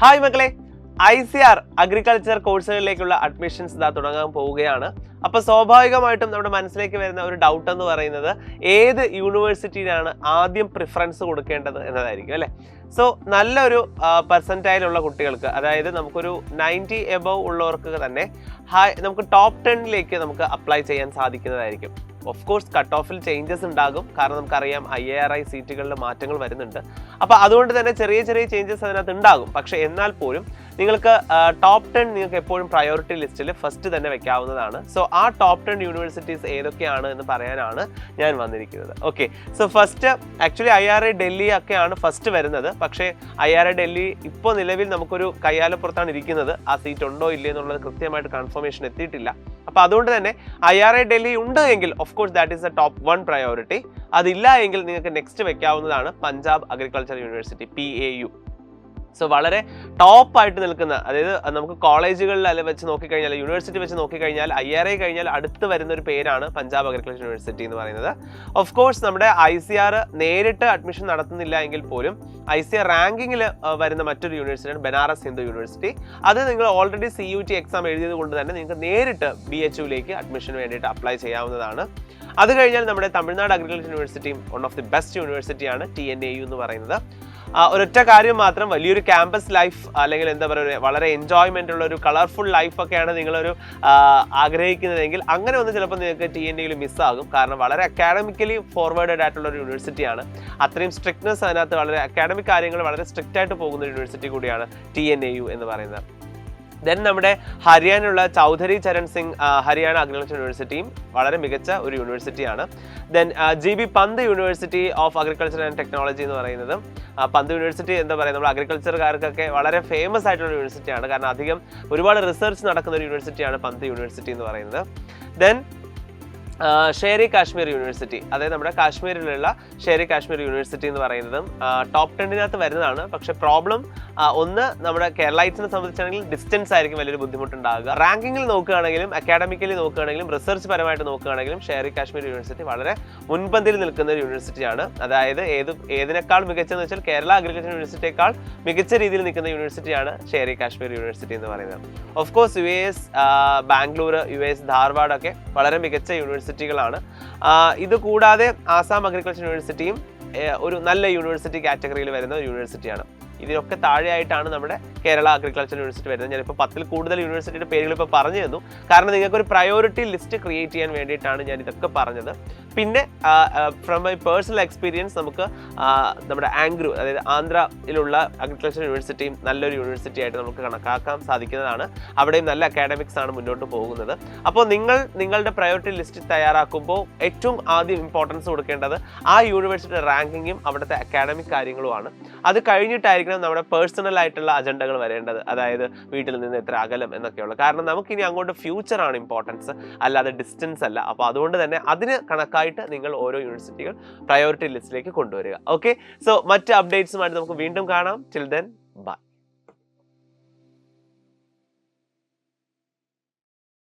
Hi മക്കളെ, ICAR agriculture കോഴ്സുകളിലേക്കുള്ള admissions ഇതാ തുടങ്ങാൻ പോവുകയാണ്. അപ്പോൾ സ്വാഭാവികമായിട്ടും നമ്മുടെ മനസ്സിലേക്ക് വരുന്ന ഒരു ഡൗട്ട് എന്ന് പറയുന്നത് ഏത് യൂണിവേഴ്സിറ്റിയിലാണ് ആദ്യം പ്രിഫറൻസ് കൊടുക്കേണ്ടത് എന്നതായിരിക്കും അല്ലേ. സോ നല്ലൊരു പെർസെൻറ്റൈലുള്ള കുട്ടികൾക്ക്, അതായത് നമുക്കൊരു 90 എബവ് ഉള്ളവർക്ക് തന്നെ നമുക്ക് ടോപ്പ് 10ലേക്ക് നമുക്ക് അപ്ലൈ ചെയ്യാൻ സാധിക്കുന്നതായിരിക്കും. ഓഫ് കോഴ്സ് കട്ട് ഓഫിൽ ചേഞ്ചസ് ഉണ്ടാകും, കാരണം നമുക്കറിയാം IARI സീറ്റുകളിൽ മാറ്റങ്ങൾ വരുന്നുണ്ട്. അപ്പോൾ അതുകൊണ്ട് തന്നെ ചെറിയ ചെറിയ ചേഞ്ചസ് അതിനകത്ത് ഉണ്ടാകും. പക്ഷേ എന്നാൽ പോലും നിങ്ങൾക്ക് ടോപ്പ് 10 നിങ്ങൾക്ക് എപ്പോഴും പ്രയോറിറ്റി ലിസ്റ്റിൽ ഫസ്റ്റ് തന്നെ വെക്കാവുന്നതാണ്. സോ ആ ടോപ്പ് 10 യൂണിവേഴ്സിറ്റീസ് ഏതൊക്കെയാണ് എന്ന് പറയാനാണ് ഞാൻ വന്നിരിക്കുന്നത്. Okay, so first actually IRI Delhi ഒക്കെയാണ് ഫസ്റ്റ് വരുന്നത്. പക്ഷേ IRI ഡൽഹി ഇപ്പോൾ നിലവിൽ നമുക്കൊരു കയ്യാലപ്പുറത്താണ് ഇരിക്കുന്നത്. ആ സീറ്റ് ഉണ്ടോ ഇല്ലേ എന്നുള്ളത് കൃത്യമായിട്ട് കൺഫർമേഷൻ എത്തിയിട്ടില്ല. അപ്പോൾ അതുകൊണ്ട് തന്നെ IRI ഡൽഹി ഉണ്ട് എങ്കിൽ of course that is a top 1 priority. അതില്ല എങ്കിൽ നിങ്ങൾക്ക് നെക്സ്റ്റ് വെക്കാവുന്നതാണ് Punjab agriculture university PAU. So വളരെ ടോപ്പായിട്ട് നിൽക്കുന്ന, അതായത് നമുക്ക് കോളേജുകളിൽ അല്ല വെച്ച് നോക്കിക്കഴിഞ്ഞാൽ, യൂണിവേഴ്സിറ്റി വെച്ച് നോക്കിക്കഴിഞ്ഞാൽ IRI കഴിഞ്ഞാൽ അടുത്ത് വരുന്ന ഒരു പേരാണ് പഞ്ചാബ് അഗ്രികൾച്ചർ യൂണിവേഴ്സിറ്റി എന്ന് പറയുന്നത്. ഓഫ് കോഴ്സ് നമ്മുടെ ICAR നേരിട്ട് അഡ്മിഷൻ നടത്തുന്നില്ല എങ്കിൽ പോലും ICAR റാങ്കിങ്ങിൽ വരുന്ന മറ്റൊരു യൂണിവേഴ്സിറ്റിയാണ് ബനാറസ് ഹിന്ദു യൂണിവേഴ്സിറ്റി. അത് നിങ്ങൾ ഓൾറെഡി CUT എക്സാം എഴുതിയത് കൊണ്ട് തന്നെ നിങ്ങൾക്ക് നേരിട്ട് BHUലേക്ക് അഡ്മിഷന് വേണ്ടിയിട്ട് അപ്ലൈ ചെയ്യാവുന്നതാണ്. അത് കഴിഞ്ഞാൽ നമ്മുടെ തമിഴ്നാട് അഗ്രികൾച്ചർ യൂണിവേഴ്സിറ്റിയും വൺ ഓഫ് ദി ബെസ്റ്റ് യൂണിവേഴ്സിറ്റിയാണ് TNAU എന്ന് പറയുന്നത്. ഒരൊറ്റ കാര്യം മാത്രം, വലിയൊരു ക്യാമ്പസ് ലൈഫ് അല്ലെങ്കിൽ എന്താ പറയുക, വളരെ എൻജോയ്മെൻ്റ് ഉള്ള ഒരു കളർഫുൾ ലൈഫൊക്കെയാണ് നിങ്ങളൊരു ആഗ്രഹിക്കുന്നതെങ്കിൽ അങ്ങനെ ഒന്ന് ചിലപ്പോൾ നിങ്ങൾക്ക് TNAU മിസ്സാകും. കാരണം വളരെ അക്കാഡമിക്കലി ഫോർവേഡഡ് ആയിട്ടുള്ള ഒരു യൂണിവേഴ്സിറ്റിയാണ്. അത്രയും സ്ട്രിക്ട്നെസ് അതിനകത്ത്, വളരെ അക്കാഡമിക് കാര്യങ്ങൾ വളരെ സ്ട്രിക്റ്റ് ആയിട്ട് പോകുന്ന ഒരു യൂണിവേഴ്സിറ്റി കൂടിയാണ് TNAU എന്ന് പറയുന്നത്. ദെൻ നമ്മുടെ ഹരിയാനയുള്ള ചൗധരി ചരൺ സിംഗ് ഹരിയാന അഗ്രികൾച്ചർ യൂണിവേഴ്സിറ്റിയും വളരെ മികച്ച ഒരു യൂണിവേഴ്സിറ്റിയാണ്. ദെൻ GB പന്ത് university of agriculture and technology എന്ന് പറയുന്നത്, പന്ത് യൂണിവേഴ്സിറ്റി എന്താ പറയുക, നമ്മുടെ അഗ്രികൾച്ചറുകാർക്കൊക്കെ വളരെ ഫേമസ് ആയിട്ടുള്ള യൂണിവേഴ്സിറ്റിയാണ്. കാരണം അധികം ഒരുപാട് റിസർച്ച് നടക്കുന്ന ഒരു യൂണിവേഴ്സിറ്റിയാണ് പന്ത് യൂണിവേഴ്സിറ്റി എന്ന് പറയുന്നത്. ദെൻ ഷേർ ഇ കാശ്മീർ യൂണിവേഴ്സിറ്റി, അതായത് നമ്മുടെ കാശ്മീരിലുള്ള ഷേർ ഇ കാശ്മീർ യൂണിവേഴ്സിറ്റി എന്ന് പറയുന്നതും ടോപ്പ് 10 വരുന്നതാണ്. പക്ഷേ പ്രോബ്ലം ഒന്ന്, നമ്മുടെ കേരളൈറ്റ്സിനെ സംബന്ധിച്ചാണെങ്കിൽ ഡിസ്റ്റൻസ് ആയിരിക്കും വലിയൊരു ബുദ്ധിമുട്ടുണ്ടാകുക. റാങ്കിങ്ങിൽ നോക്കുകയാണെങ്കിലും അക്കാഡമിക്കലി നോക്കുകയാണെങ്കിലും റിസർച്ച് പരമായിട്ട് നോക്കുകയാണെങ്കിലും ഷേർ ഇ കാശ്മീർ യൂണിവേഴ്സിറ്റി വളരെ മുൻപന്തിയിൽ നിൽക്കുന്ന ഒരു യൂണിവേഴ്സിറ്റിയാണ്. അതായത് ഏതിനേക്കാൾ മികച്ചെന്ന് വെച്ചാൽ കേരള അഗ്രികൾച്ചർ യൂണിവേഴ്സിറ്റിയേക്കാൾ മികച്ച രീതിയിൽ നിൽക്കുന്ന യൂണിവേഴ്സിറ്റിയാണ് ഷേർ ഇ കാശ്മീർ യൂണിവേഴ്സിറ്റി എന്ന് പറയുന്നത്. Of course US Bangalore, US Dharwad ഒക്കെ വളരെ മികച്ച യൂണിവേഴ്സിറ്റികളാണ്. ഇത് കൂടാതെ ആസാം അഗ്രികൾച്ചർ യൂണിവേഴ്സിറ്റിയും ഒരു നല്ല യൂണിവേഴ്സിറ്റി കാറ്റഗറിയിൽ വരുന്ന ഒരു യൂണിവേഴ്സിറ്റിയാണ്. ഇതിനൊക്കെ താഴെയായിട്ടാണ് നമ്മുടെ കേരള അഗ്രികൾച്ചർ യൂണിവേഴ്സിറ്റി വരുന്നത്. ഞാനിപ്പോൾ 10ൽ കൂടുതൽ യൂണിവേഴ്സിറ്റിയുടെ പേരുകൾ ഇപ്പോൾ പറഞ്ഞു തന്നു, കാരണം നിങ്ങൾക്കൊരു പ്രയോറിറ്റി ലിസ്റ്റ് ക്രിയേറ്റ് ചെയ്യാൻ വേണ്ടിയിട്ടാണ് ഞാൻ ഇതൊക്കെ പറഞ്ഞത്. പിന്നെ ഫ്രം മൈ പേഴ്സണൽ എക്സ്പീരിയൻസ് നമുക്ക് നമ്മുടെ ആംഗ്രൂ, അതായത് ആന്ധ്രയിലുള്ള അഗ്രികൾച്ചർ യൂണിവേഴ്സിറ്റിയും നല്ലൊരു യൂണിവേഴ്സിറ്റി ആയിട്ട് നമുക്ക് കണക്കാക്കാൻ സാധിക്കുന്നതാണ്. അവിടെയും നല്ല അക്കാഡമിക്സ് ആണ് മുന്നോട്ട് പോകുന്നത്. അപ്പോൾ നിങ്ങളുടെ പ്രയോറിറ്റി ലിസ്റ്റ് തയ്യാറാക്കുമ്പോൾ ഏറ്റവും ആദ്യം ഇമ്പോർട്ടൻസ് കൊടുക്കേണ്ടത് ആ യൂണിവേഴ്സിറ്റിയുടെ റാങ്കിങ്ങും അവിടുത്തെ അക്കാഡമിക് കാര്യങ്ങളുമാണ്. അത് കഴിഞ്ഞിട്ടായിരിക്കും നമ്മുടെ പേഴ്സണൽ ആയിട്ടുള്ള അജണ്ടകൾ വരേണ്ടത്, അതായത് വീട്ടിൽ നിന്ന് എത്ര അകലം എന്നൊക്കെയുള്ള. കാരണം നമുക്കിനി അങ്ങോട്ട് ഫ്യൂച്ചറാണ് ഇമ്പോർട്ടൻസ്, അല്ലാതെ ഡിസ്റ്റൻസ് അല്ല. അപ്പോൾ അതുകൊണ്ട് തന്നെ അതിന് കണക്കായിട്ട് നിങ്ങൾ ഓരോ യൂണിവേഴ്സിറ്റികൾ പ്രയോറിറ്റി ലിസ്റ്റിലേക്ക് കൊണ്ടുവരിക. ഓക്കെ, സോ മറ്റ് അപ്ഡേറ്റ്സുമായിട്ട് നമുക്ക് വീണ്ടും കാണാം. Till then bye.